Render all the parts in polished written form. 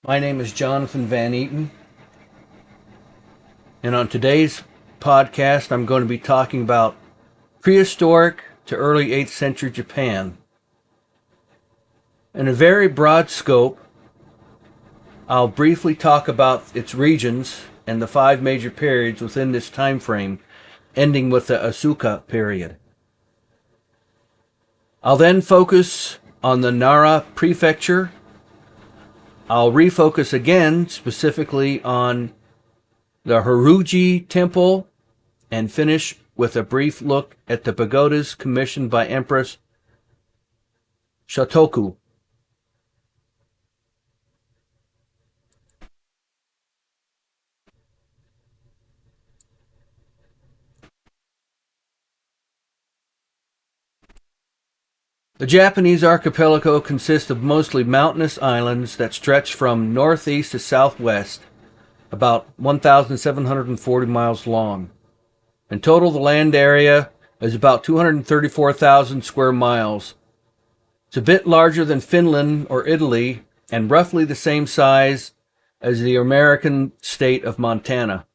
My name is Jonathan Van Eaton, and on today's podcast, I'm going to be talking about prehistoric to early 8th century Japan. In a very broad scope, I'll briefly talk about its regions and the 5 major periods within this time frame, ending with the Asuka period. I'll then focus on the Nara prefecture. I'll refocus again specifically on the Haruji Temple, and finish with a brief look at the pagodas commissioned by Empress Shotoku. The Japanese archipelago consists of mostly mountainous islands that stretch from northeast to southwest, about 1,740 miles long. In total, the land area is about 234,000 square miles. It's a bit larger than Finland or Italy, and roughly the same size as the American state of Montana.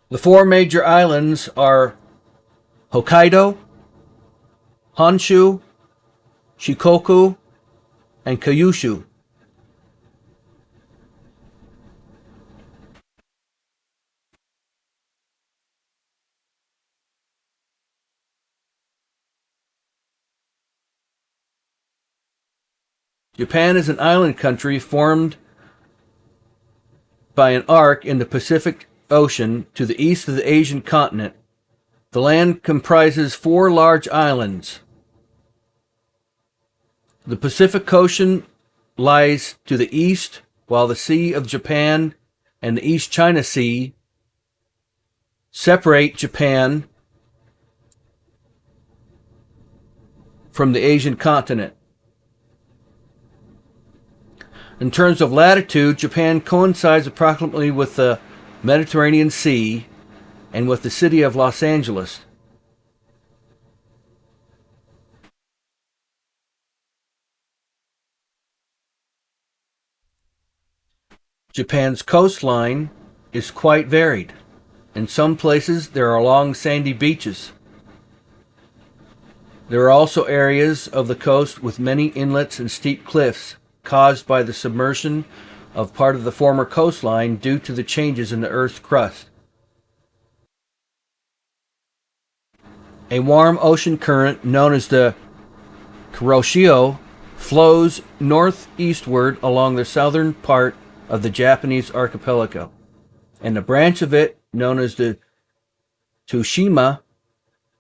The 4 major islands are Hokkaido, Honshu, Shikoku, and Kyushu. Japan is an island country formed by an arc in the Pacific Ocean to the east of the Asian continent. The land comprises 4 large islands. The Pacific Ocean lies to the east, while the Sea of Japan and the East China Sea separate Japan from the Asian continent. In terms of latitude, Japan coincides approximately with the Mediterranean Sea and with the city of Los Angeles. Japan's coastline is quite varied. In some places, there are long sandy beaches. There are also areas of the coast with many inlets and steep cliffs caused by the submersion of part of the former coastline due to the changes in the Earth's crust. A warm ocean current known as the Kuroshio flows northeastward along the southern part of the Japanese archipelago, and a branch of it, known as the Tsushima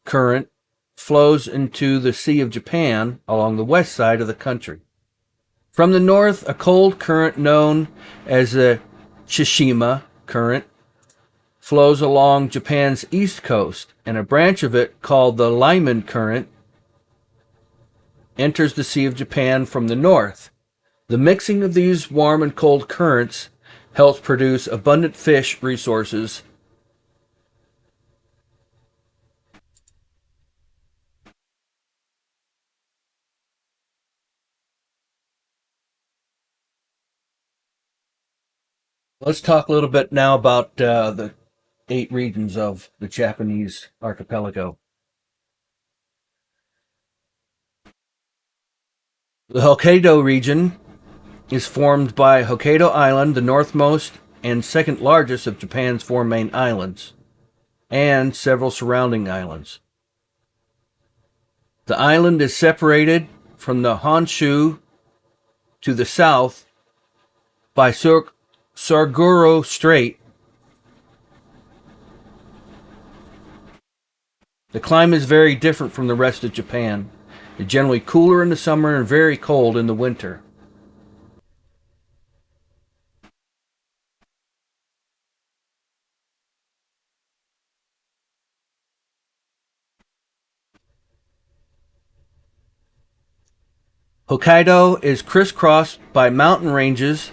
Current, flows into the Sea of Japan along the west side of the country. From the north, a cold current known as the Shishima Current flows along Japan's east coast, and a branch of it, called the Lyman Current, enters the Sea of Japan from the north. The mixing of these warm and cold currents helps produce abundant fish resources. Let's talk a little bit now about the 8 regions of the Japanese archipelago. The Hokkaido region is formed by Hokkaido Island, the northmost and second largest of Japan's 4 main islands, and several surrounding islands. The island is separated from the Honshu to the south by Sarguro Strait. The climate is very different from the rest of Japan. It's generally cooler in the summer and very cold in the winter. Hokkaido is crisscrossed by mountain ranges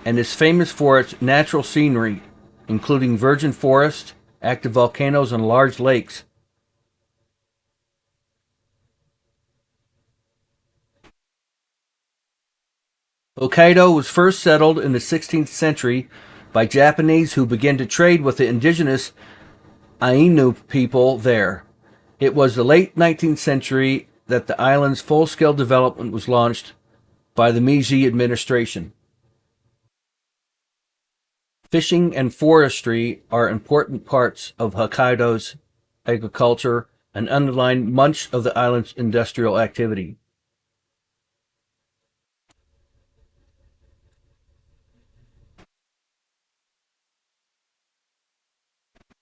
and is famous for its natural scenery, including virgin forests, active volcanoes, and large lakes. Hokkaido was first settled in the 16th century by Japanese who began to trade with the indigenous Ainu people there. It was the late 19th century that the island's full-scale development was launched by the Meiji administration. Fishing and forestry are important parts of Hokkaido's agriculture and underline much of the island's industrial activity.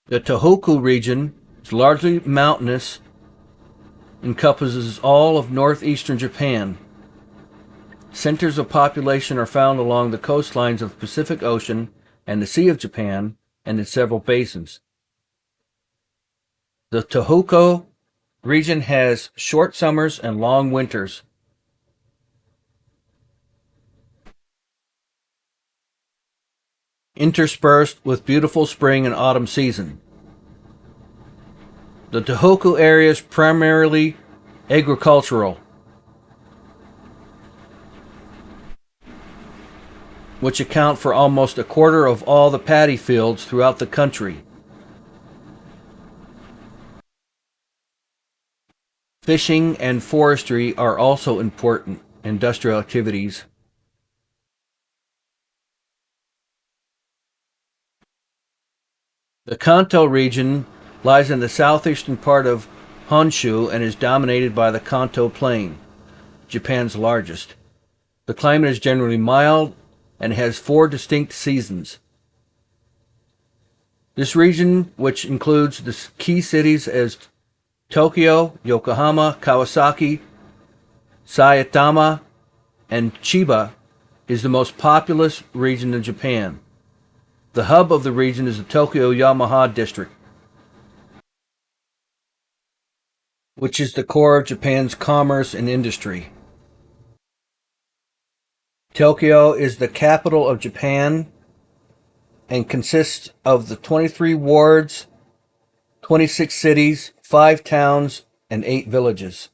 The Tohoku region is largely mountainous, encompasses all of northeastern Japan. Centers of population are found along the coastlines of the Pacific Ocean and the Sea of Japan, and in several basins. The Tohoku region has short summers and long winters. Interspersed with beautiful spring and autumn season. The Tohoku area is primarily agricultural, which account for almost a quarter of all the paddy fields throughout the country. Fishing and forestry are also important industrial activities. The Kanto region lies in the southeastern part of Honshu and is dominated by the Kanto Plain, Japan's largest. The climate is generally mild and has 4 distinct seasons. This region, which includes the key cities as Tokyo, Yokohama, Kawasaki, Saitama, and Chiba, is the most populous region in Japan. The hub of the region is the Tokyo Yamaha district, which is the core of Japan's commerce and industry. Tokyo is the capital of Japan and consists of the 23 wards, 26 cities, 5 towns, and 8 villages.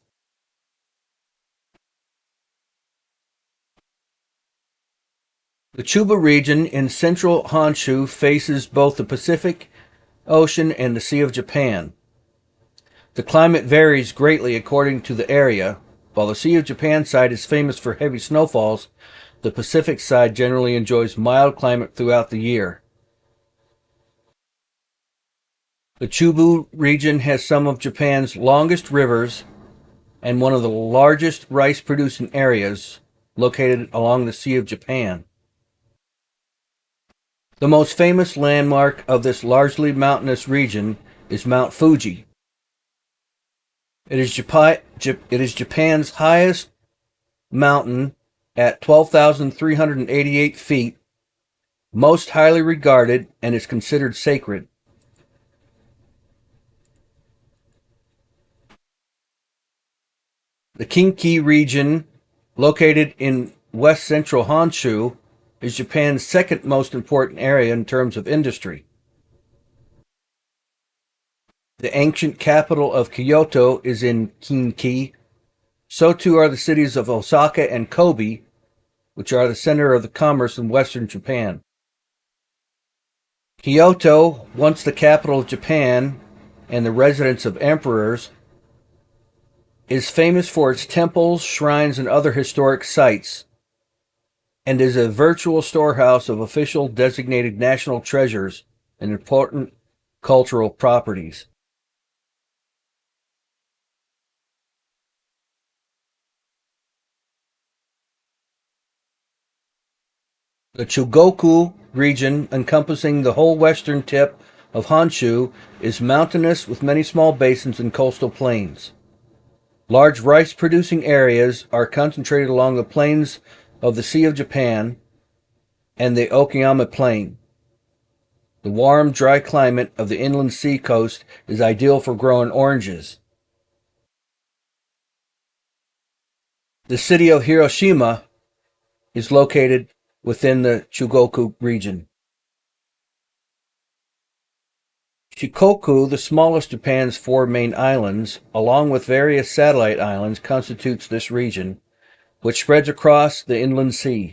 The Chuba region in central Honshu faces both the Pacific Ocean and the Sea of Japan. The climate varies greatly according to the area. While the Sea of Japan side is famous for heavy snowfalls, the Pacific side generally enjoys mild climate throughout the year. The Chubu region has some of Japan's longest rivers and one of the largest rice-producing areas located along the Sea of Japan. The most famous landmark of this largely mountainous region is Mount Fuji. It is Japan's highest mountain at 12,388 feet, most highly regarded, and is considered sacred. The Kinki region, located in west central Honshu, is Japan's second most important area in terms of industry. The ancient capital of Kyoto is in Kinki. So too are the cities of Osaka and Kobe, which are the center of the commerce in western Japan. Kyoto, once the capital of Japan and the residence of emperors, is famous for its temples, shrines, and other historic sites, and is a virtual storehouse of official designated national treasures and important cultural properties. The Chugoku region, encompassing the whole western tip of Honshu, is mountainous with many small basins and coastal plains. Large rice-producing areas are concentrated along the plains of the Sea of Japan and the Okayama Plain. The warm, dry climate of the inland sea coast is ideal for growing oranges. The city of Hiroshima is located within the Chugoku region. Shikoku, the smallest of Japan's 4 main islands, along with various satellite islands, constitutes this region, which spreads across the inland sea.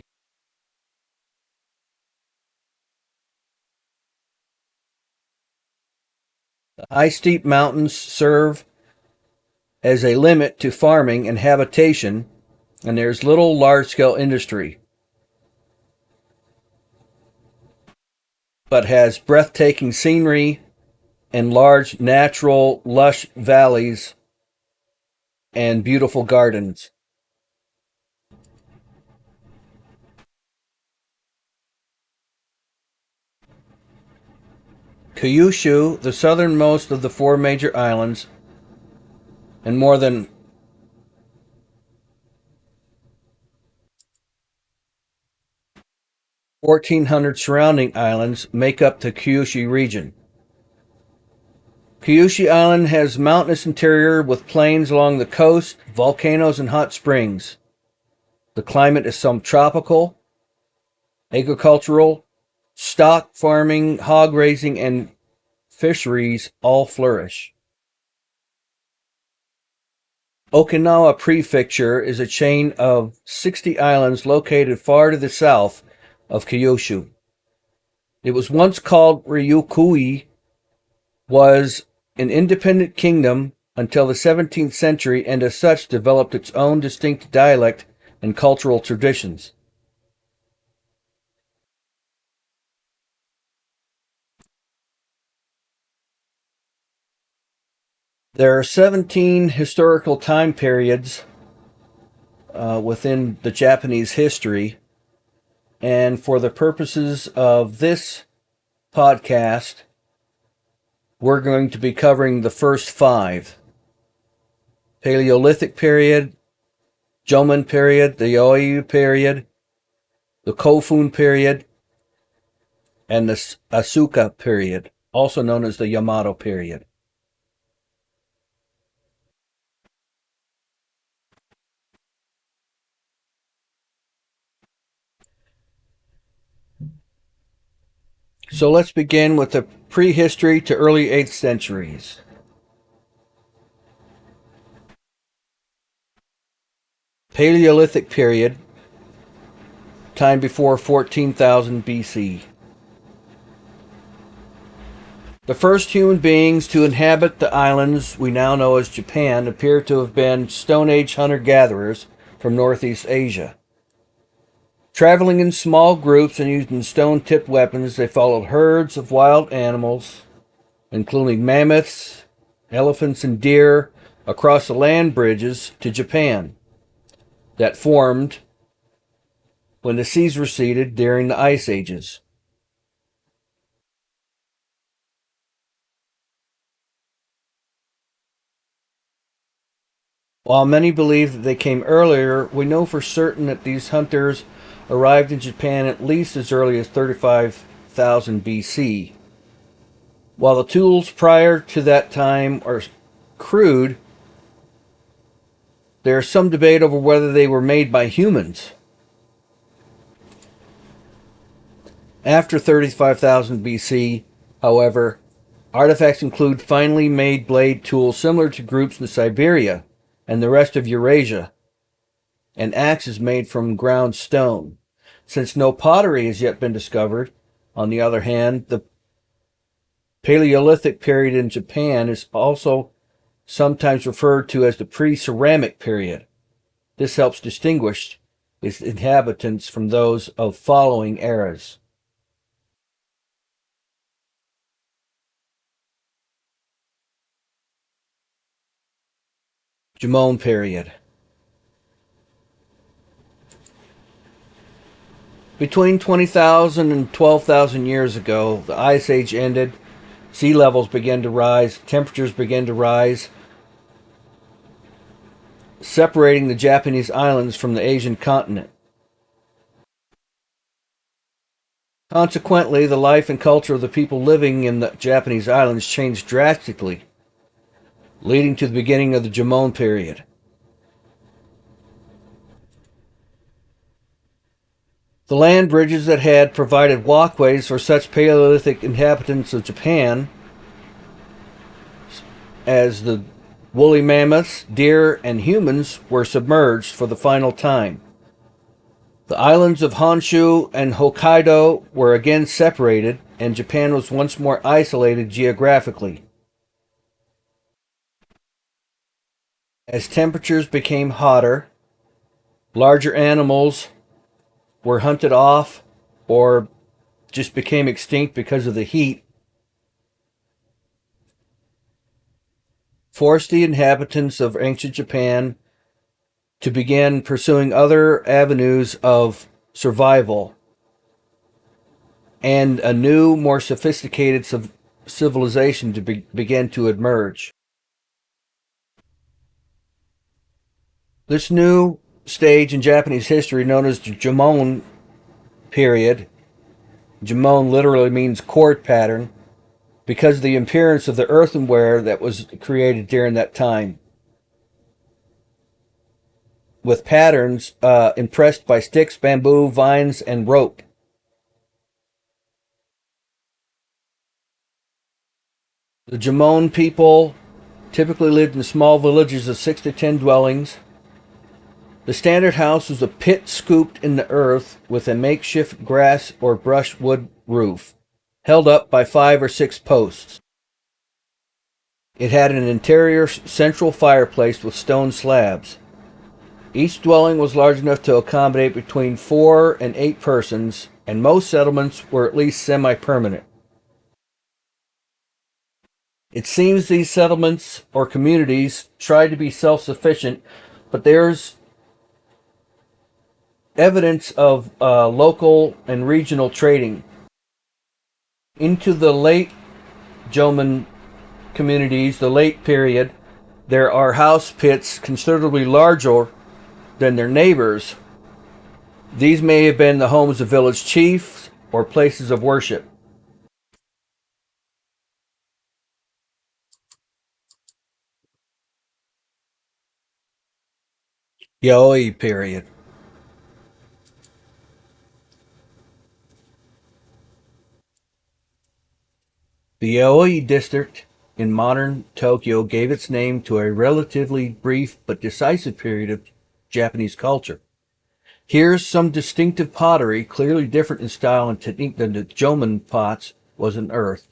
High steep mountains serve as a limit to farming and habitation, and there's little large-scale industry, but has breathtaking scenery and large natural lush valleys and beautiful gardens. Kyushu, the southernmost of the four major islands, and more than 1,400 surrounding islands, make up the Kyushu region. Kyushu Island has mountainous interior with plains along the coast, volcanoes, and hot springs. The climate is subtropical. Agricultural, stock farming, hog raising, and fisheries all flourish. Okinawa Prefecture is a chain of 60 islands located far to the south of Kyushu. It was once called Ryukyu, was an independent kingdom until the 17th century, and as such developed its own distinct dialect and cultural traditions. There are 17 historical time periods within the Japanese history, and for the purposes of this podcast, we're going to be covering the first 5. Paleolithic period, Jomon period, the Oyu period, the Kofun period, and the Asuka period, also known as the Yamato period. So let's begin with the prehistory to early 8th centuries. Paleolithic period, time before 14,000 BC. The first human beings to inhabit the islands we now know as Japan appear to have been Stone Age hunter-gatherers from Northeast Asia. Traveling in small groups and using stone-tipped weapons, they followed herds of wild animals, including mammoths, elephants, and deer, across the land bridges to Japan that formed when the seas receded during the ice ages. While many believe that they came earlier, we know for certain that these hunters arrived in Japan at least as early as 35,000 BC. While the tools prior to that time are crude, there is some debate over whether they were made by humans. After 35,000 BC, however, artifacts include finely made blade tools similar to groups in Siberia and the rest of Eurasia, and axes made from ground stone. Since no pottery has yet been discovered, on the other hand, the Paleolithic period in Japan is also sometimes referred to as the pre-ceramic period. This helps distinguish its inhabitants from those of following eras. Jomon period. Between 20,000 and 12,000 years ago, the Ice Age ended, sea levels began to rise, temperatures began to rise, separating the Japanese islands from the Asian continent. Consequently, the life and culture of the people living in the Japanese islands changed drastically, leading to the beginning of the Jomon period. The land bridges that had provided walkways for such Paleolithic inhabitants of Japan as the woolly mammoths, deer, and humans were submerged for the final time. The islands of Honshu and Hokkaido were again separated, and Japan was once more isolated geographically. As temperatures became hotter, larger animals were hunted off or just became extinct because of the heat, forced the inhabitants of ancient Japan to begin pursuing other avenues of survival, and a new, more sophisticated civilization to begin to emerge. This new stage in Japanese history, known as the Jomon period, Jomon literally means cord pattern, because of the appearance of the earthenware that was created during that time, with patterns impressed by sticks, bamboo, vines, and rope. The Jomon people typically lived in small villages of 6 to 10 dwellings. The standard house was a pit scooped in the earth with a makeshift grass or brushwood roof, held up by 5 or 6 posts. It had an interior central fireplace with stone slabs. Each dwelling was large enough to accommodate between 4 and 8 persons, and most settlements were at least semi-permanent. It seems these settlements or communities tried to be self-sufficient, but there's evidence of local and regional trading. Into the late Jomon communities, the late period, there are house pits considerably larger than their neighbors. These may have been the homes of village chiefs or places of worship. Yoi period. The Yoi district in modern Tokyo gave its name to a relatively brief but decisive period of Japanese culture. Here's some distinctive pottery, clearly different in style and technique than the Jomon pots was unearthed.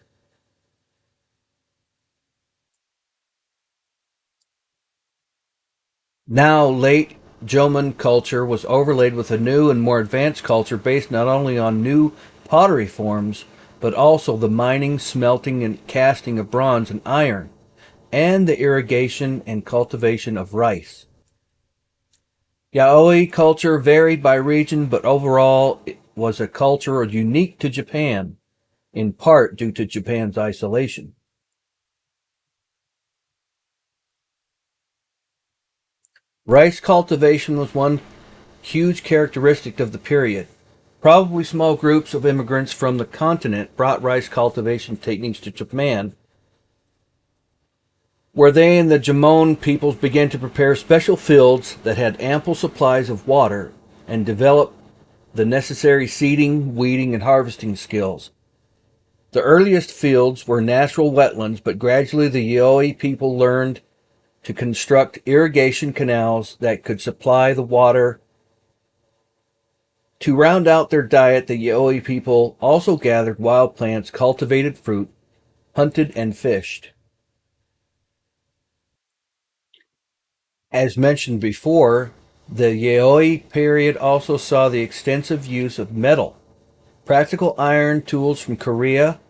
Now, late Jomon culture was overlaid with a new and more advanced culture based not only on new pottery forms, but also the mining, smelting, and casting of bronze and iron, and the irrigation and cultivation of rice. Yaoi culture varied by region, but overall it was a culture unique to Japan, in part due to Japan's isolation. Rice cultivation was one huge characteristic of the period. Probably small groups of immigrants from the continent brought rice cultivation techniques to Japan, where they and the Jomon peoples began to prepare special fields that had ample supplies of water and develop the necessary seeding, weeding, and harvesting skills. The earliest fields were natural wetlands, but gradually the Yoi people learned to construct irrigation canals that could supply the water. To round out their diet, the Yoi people also gathered wild plants, cultivated fruit, hunted, and fished. As mentioned before, the Yoi period also saw the extensive use of metal. Practical iron tools from Korea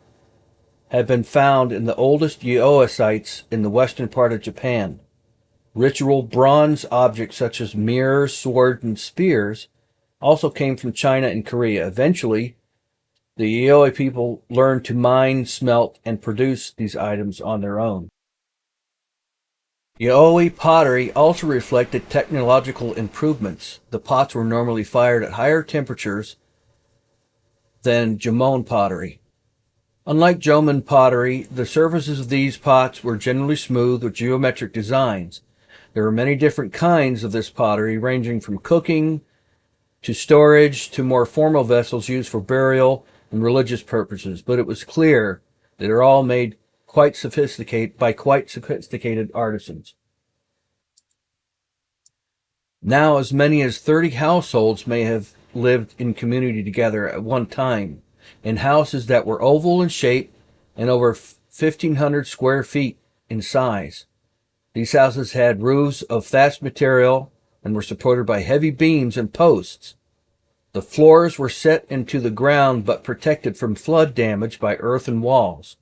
have been found in the oldest Yoi sites in the western part of Japan. Ritual bronze objects such as mirrors, swords, and spears also came from China and Korea. Eventually, the Yoi people learned to mine, smelt, and produce these items on their own. Yoi pottery also reflected technological improvements. The pots were normally fired at higher temperatures than Jomon pottery. Unlike Jomon pottery, the surfaces of these pots were generally smooth with geometric designs. There are many different kinds of this pottery, ranging from cooking to storage to more formal vessels used for burial and religious purposes, but it was clear that they were all made quite sophisticated artisans. Now, as many as 30 households may have lived in community together at one time, in houses that were oval in shape and over 1,500 square feet in size. These houses had roofs of thatched material and were supported by heavy beams and posts. The floors were set into the ground but protected from flood damage by earthen walls.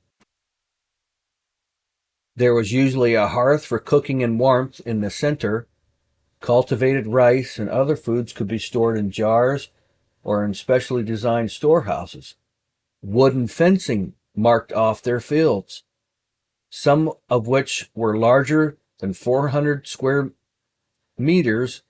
There was usually a hearth for cooking and warmth in the center. Cultivated rice and other foods could be stored in jars or in specially designed storehouses. Wooden fencing marked off their fields, some of which were larger than 400 square meters.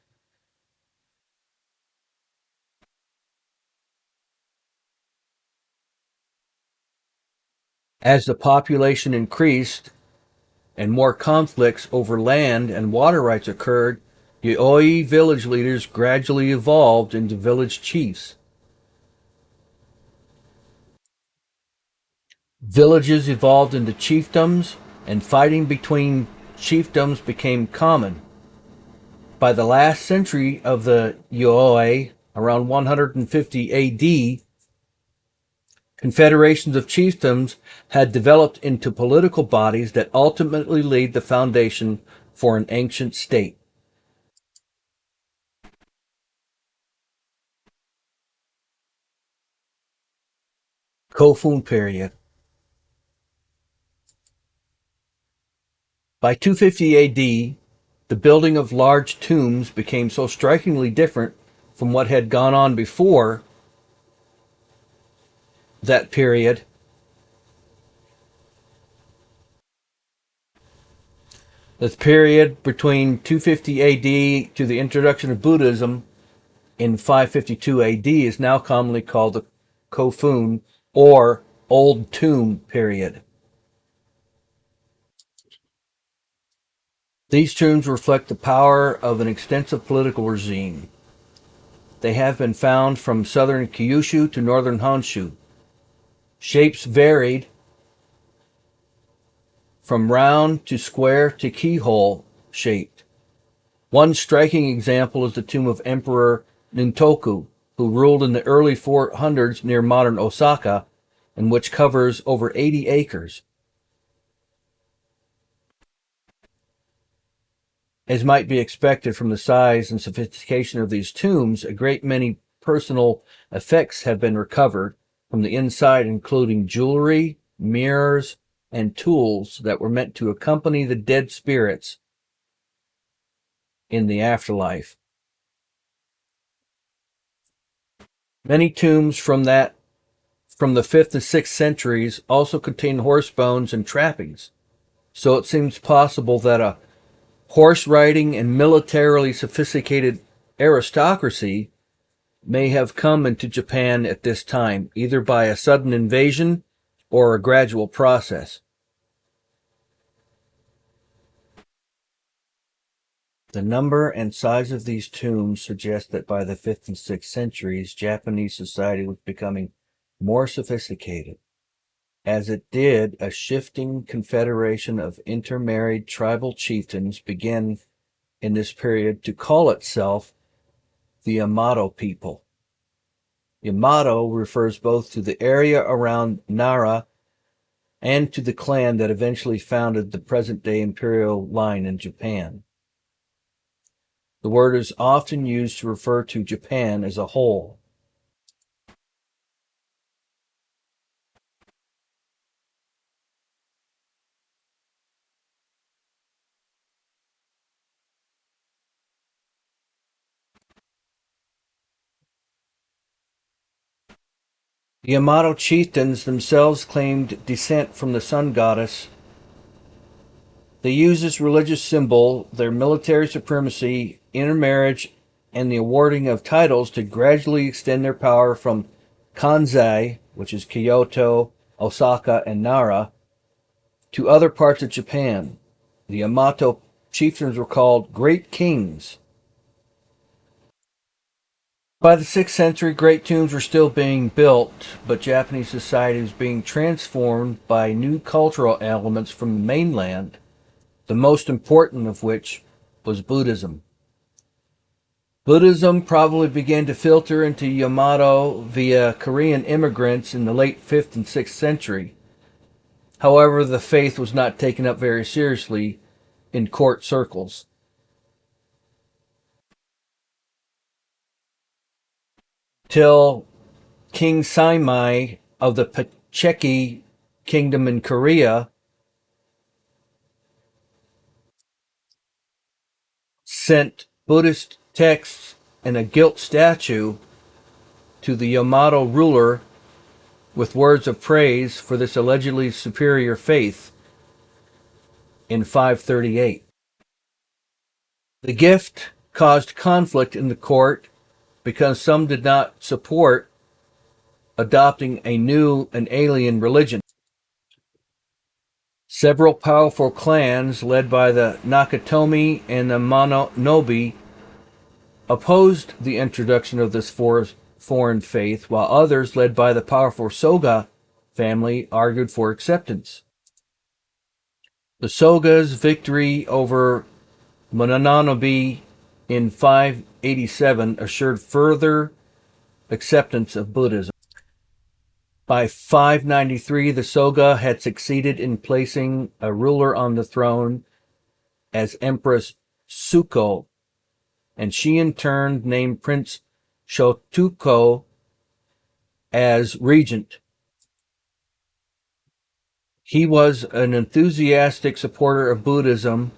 As the population increased and more conflicts over land and water rights occurred, Yoi village leaders gradually evolved into village chiefs. Villages evolved into chiefdoms, and fighting between chiefdoms became common. By the last century of the Yoi, around 150 AD, confederations of chiefdoms had developed into political bodies that ultimately laid the foundation for an ancient state. Kofun period. By 250 AD, the building of large tombs became so strikingly different from what had gone on before that period the period between 250 AD to the introduction of Buddhism in 552 AD is now commonly called the Kofun or Old Tomb period. These tombs reflect the power of an extensive political regime. They have been found from southern Kyushu to northern Honshu. Shapes varied from round to square to keyhole shaped. One striking example is the tomb of Emperor Nintoku, who ruled in the early 400s near modern Osaka, and which covers over 80 acres. As might be expected from the size and sophistication of these tombs, a great many personal effects have been recovered from the inside, including jewelry, mirrors, and tools that were meant to accompany the dead spirits in the afterlife. Many tombs from the 5th and 6th centuries also contain horse bones and trappings, so it seems possible that a horse riding and militarily sophisticated aristocracy may have come into Japan at this time, either by a sudden invasion or a gradual process. The number and size of these tombs suggest that by the 5th and 6th centuries, Japanese society was becoming more sophisticated. As it did, a shifting confederation of intermarried tribal chieftains began in this period to call itself the Yamato people. Yamato refers both to the area around Nara and to the clan that eventually founded the present-day imperial line in Japan. The word is often used to refer to Japan as a whole. The Yamato chieftains themselves claimed descent from the sun goddess. They used this religious symbol, their military supremacy, intermarriage, and the awarding of titles to gradually extend their power from Kansai, which is Kyoto, Osaka, and Nara, to other parts of Japan. The Yamato chieftains were called Great Kings. By the 6th century, great tombs were still being built, but Japanese society was being transformed by new cultural elements from the mainland, the most important of which was Buddhism. Buddhism probably began to filter into Yamato via Korean immigrants in the late 5th and 6th century. However, the faith was not taken up very seriously in court circles. Till King Saimai of the Pacheki Kingdom in Korea sent Buddhist texts and a gilt statue to the Yamato ruler with words of praise for this allegedly superior faith in 538. The gift caused conflict in the court because some did not support adopting a new and alien religion. Several powerful clans led by the Nakatomi and the Mononobe opposed the introduction of this foreign faith, while others led by the powerful Soga family argued for acceptance. The Soga's victory over Mononobe in 587 assured further acceptance of Buddhism. By 593, the Soga had succeeded in placing a ruler on the throne as Empress Suko, and she in turn named Prince Shotoku as regent. He was an enthusiastic supporter of Buddhism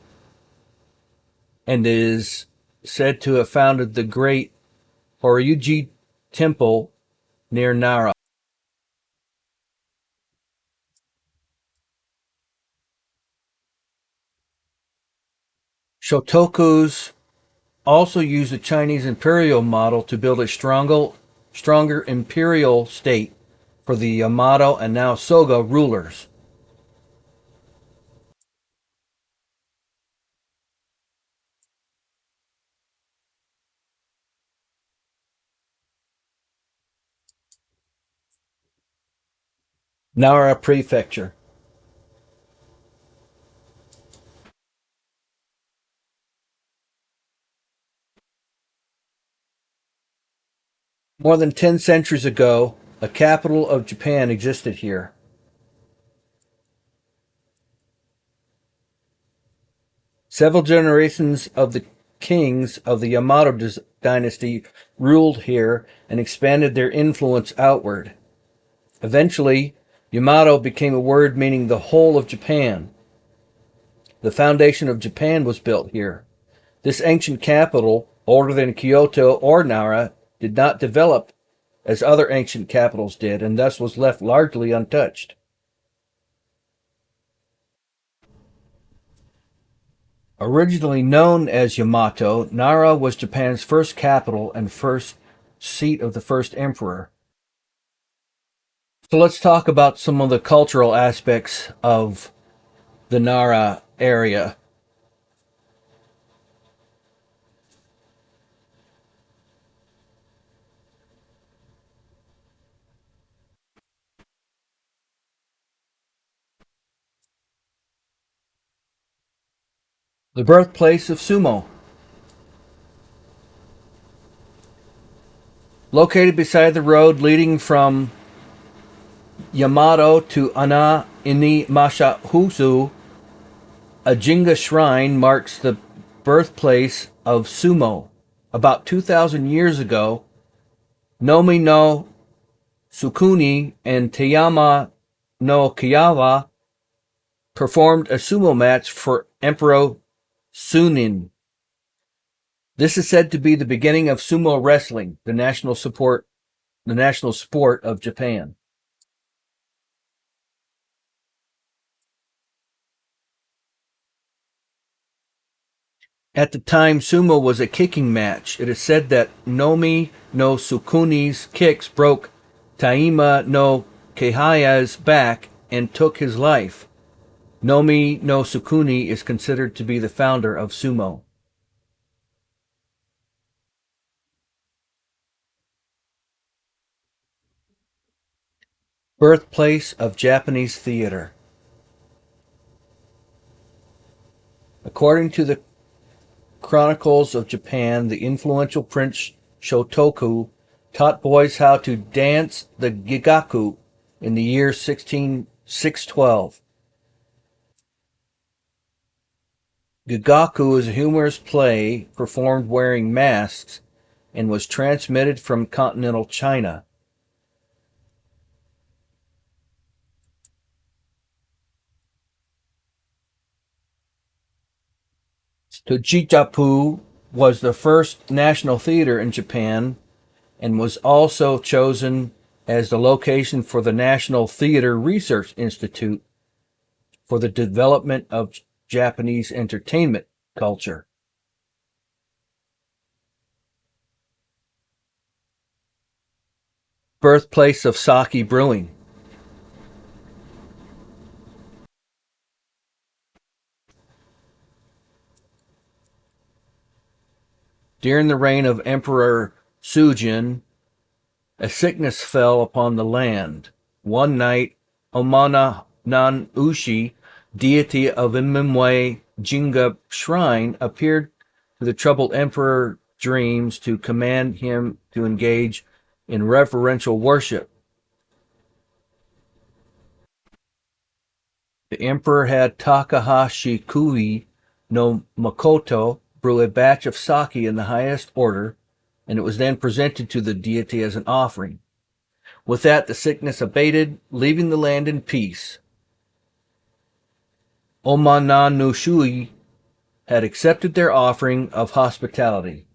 and is said to have founded the great Horyuji Temple near Nara. Shotoku's also used the Chinese imperial model to build a stronger imperial state for the Yamato and now Soga rulers. Nara Prefecture. More than 10 centuries ago, a capital of Japan existed here. Several generations of the kings of the Yamato dynasty ruled here and expanded their influence outward. Eventually, Yamato became a word meaning the whole of Japan. The foundation of Japan was built here. This ancient capital, older than Kyoto or Nara, did not develop as other ancient capitals did, and thus was left largely untouched. Originally known as Yamato, Nara was Japan's first capital and first seat of the first emperor. So let's talk about some of the cultural aspects of the Nara area. The birthplace of sumo. Located beside the road leading from Yamato to Ana Ini Mashahuzu, a Jinga shrine marks the birthplace of sumo. About 2,000 years ago, Nomi no Sukuni and Teyama no Kiyawa performed a sumo match for Emperor Sunin. This is said to be the beginning of sumo wrestling, the national sport of Japan. At the time, sumo was a kicking match. It is said that Nomi no Sukuni's kicks broke Taima no Kehaya's back and took his life. Nomi no Sukuni is considered to be the founder of sumo. Birthplace of Japanese theater. According to the Chronicles of Japan, the influential Prince Shotoku taught boys how to dance the gigaku in the year 612. Gugaku is a humorous play performed wearing masks and was transmitted from continental China. Tojichapu was the first national theater in Japan and was also chosen as the location for the National Theater Research Institute for the development of Japanese entertainment culture. Birthplace of sake brewing. During the reign of Emperor Sujin, a sickness fell upon the land. One night, Omana Nan Ushi, deity of Imimwe Jinga Shrine, appeared to the troubled emperor dreams to command him to engage in reverential worship. The emperor had Takahashi Kui no Makoto brew a batch of sake in the highest order, and it was then presented to the deity as an offering. With that, the sickness abated, leaving the land in peace. Omananushui had accepted their offering of hospitality.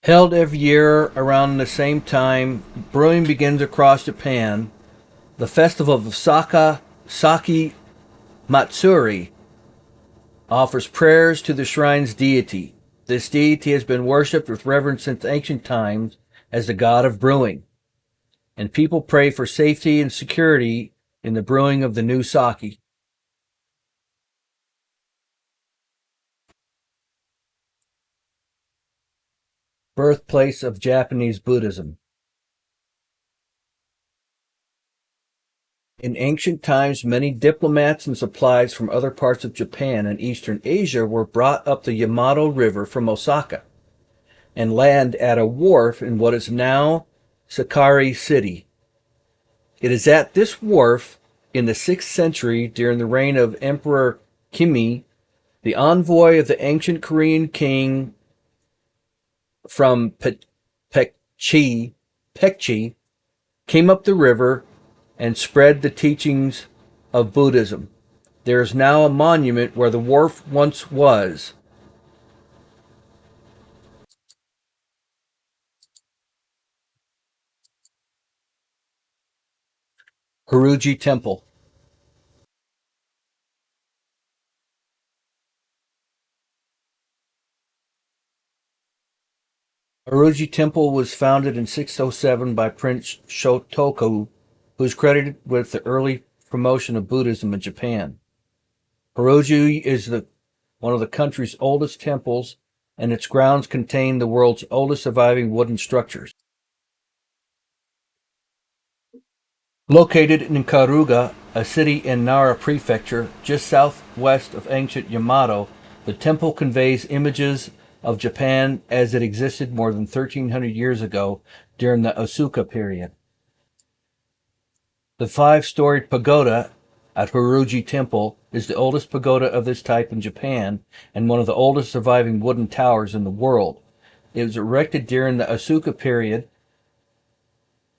Held every year around the same time, brewing begins across Japan. The festival of Sake Matsuri offers prayers to the shrine's deity. This deity has been worshipped with reverence since ancient times as the god of brewing, and people pray for safety and security in the brewing of the new sake. Birthplace of Japanese Buddhism. In ancient times, many diplomats and supplies from other parts of Japan and Eastern Asia were brought up the Yamato River from Osaka and land at a wharf in what is now Sakari City. It is at this wharf in the 6th century, during the reign of Emperor Kimi, the envoy of the ancient Korean king from Pekchi came up the river and spread the teachings of Buddhism. There is now a monument where the wharf once was. Haruji Temple. Haruji Temple was founded in 607 by Prince Shotoku, who is credited with the early promotion of Buddhism in Japan. Haruji is one of the country's oldest temples, and its grounds contain the world's oldest surviving wooden structures. Located in Karuga, a city in Nara Prefecture, just southwest of ancient Yamato, the temple conveys images of Japan as it existed more than 1,300 years ago during the Asuka period. The 5-storied pagoda at Haruji Temple is the oldest pagoda of this type in Japan and one of the oldest surviving wooden towers in the world. It was erected during the Asuka period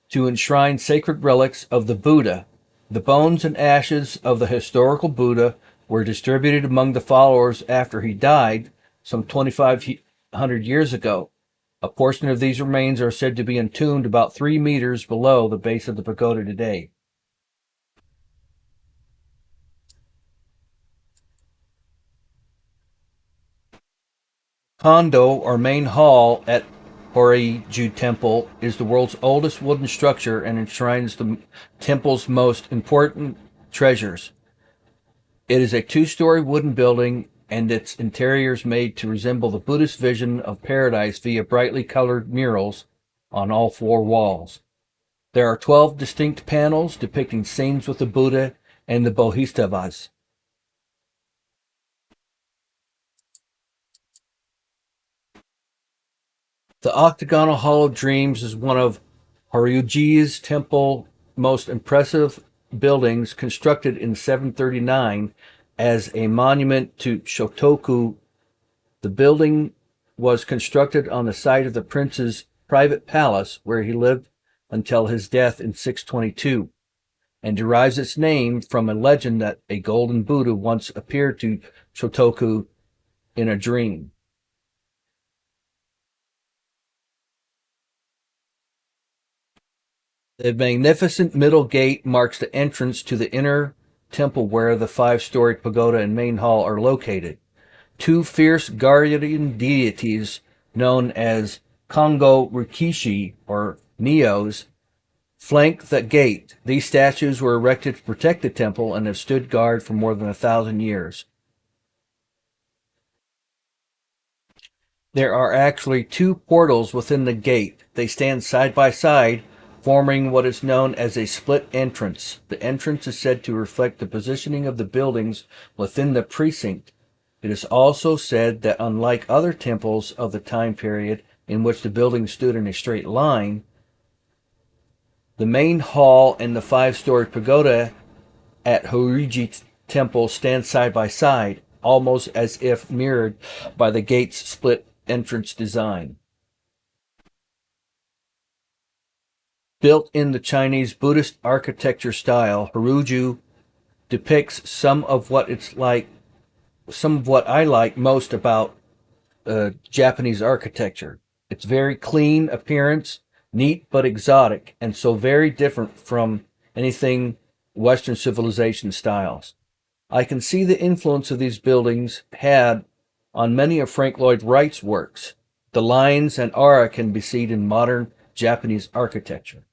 to enshrine sacred relics of the Buddha. The bones and ashes of the historical Buddha were distributed among the followers after he died some 2,500 years ago. A portion of these remains are said to be entombed about 3 meters below the base of the pagoda today. Kondo, or main hall at Horiju Temple, is the world's oldest wooden structure and enshrines the temple's most important treasures. It is a 2-story wooden building, and its interior is made to resemble the Buddhist vision of paradise via brightly colored murals on all 4 walls. There are 12 distinct panels depicting scenes with the Buddha and the Bodhisattvas. The octagonal Hall of Dreams is one of Haryuji's temple most impressive buildings constructed in 739 as a monument to Shotoku. The building was constructed on the site of the prince's private palace, where he lived until his death in 622, and derives its name from a legend that a golden Buddha once appeared to Shotoku in a dream. The magnificent middle gate marks the entrance to the inner temple where the five-storied pagoda and main hall are located. Two fierce guardian deities known as Kongo Rikishi, or Neos, flank the gate. These statues were erected to protect the temple and have stood guard for more than 1,000 years. There are actually two portals within the gate. They stand side by side, forming what is known as a split entrance. The entrance is said to reflect the positioning of the buildings within the precinct. It is also said that unlike other temples of the time period in which the buildings stood in a straight line, the main hall and the five-story pagoda at Horyuji Temple stand side by side, almost as if mirrored by the gate's split entrance design. Built in the Chinese Buddhist architecture style, Horyuji depicts some of what I like most about Japanese architecture. It's very clean appearance, neat but exotic, and so very different from anything Western civilization styles. I can see the influence of these buildings had on many of Frank Lloyd Wright's works. The lines and aura can be seen in modern Japanese architecture.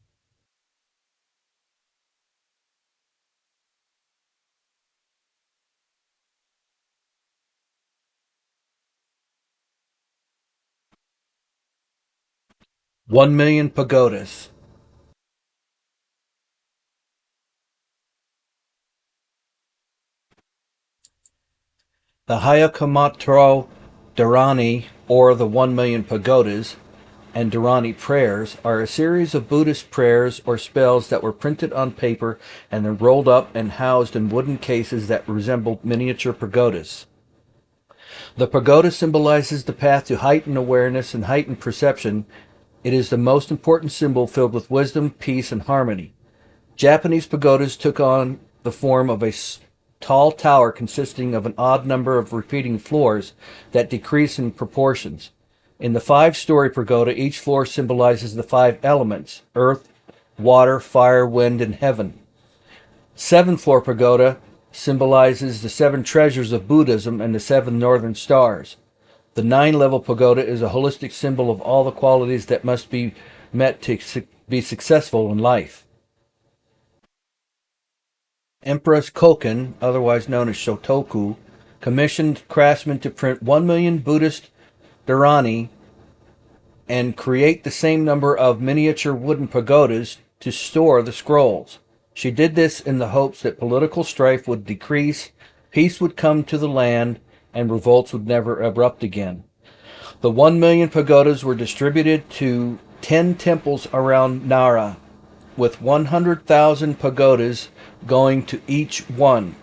$1 million pagodas. The Hayakamatro Dharani, or the 1 million pagodas, and Dharani prayers are a series of Buddhist prayers or spells that were printed on paper and then rolled up and housed in wooden cases that resembled miniature pagodas. The pagoda symbolizes the path to heightened awareness and heightened perception. It is the most important symbol filled with wisdom, peace, and harmony. Japanese pagodas took on the form of a tall tower consisting of an odd number of repeating floors that decrease in proportions. In the five-story pagoda, each floor symbolizes the five elements: earth, water, fire, wind, and heaven. Seven-floor pagoda symbolizes the seven treasures of Buddhism and the seven northern stars. The nine-level pagoda is a holistic symbol of all the qualities that must be met to be successful in life. Empress Koken, otherwise known as Shotoku, commissioned craftsmen to print 1 million Buddhist dharani and create the same number of miniature wooden pagodas to store the scrolls. She did this in the hopes that political strife would decrease, peace would come to the land, and revolts would never erupt again. The 1 million pagodas were distributed to 10 temples around Nara, with 100,000 pagodas going to each one.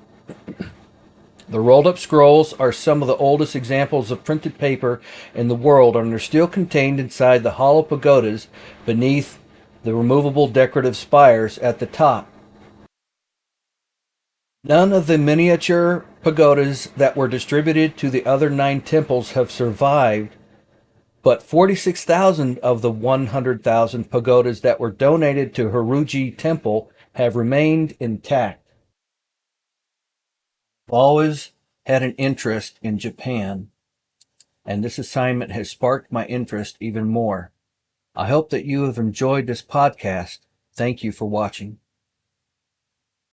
The rolled-up scrolls are some of the oldest examples of printed paper in the world and are still contained inside the hollow pagodas beneath the removable decorative spires at the top. None of the miniature pagodas that were distributed to the other 9 temples have survived, but 46,000 of the 100,000 pagodas that were donated to Horyuji Temple have remained intact. I've always had an interest in Japan, and this assignment has sparked my interest even more. I hope that you have enjoyed this podcast. Thank you for watching.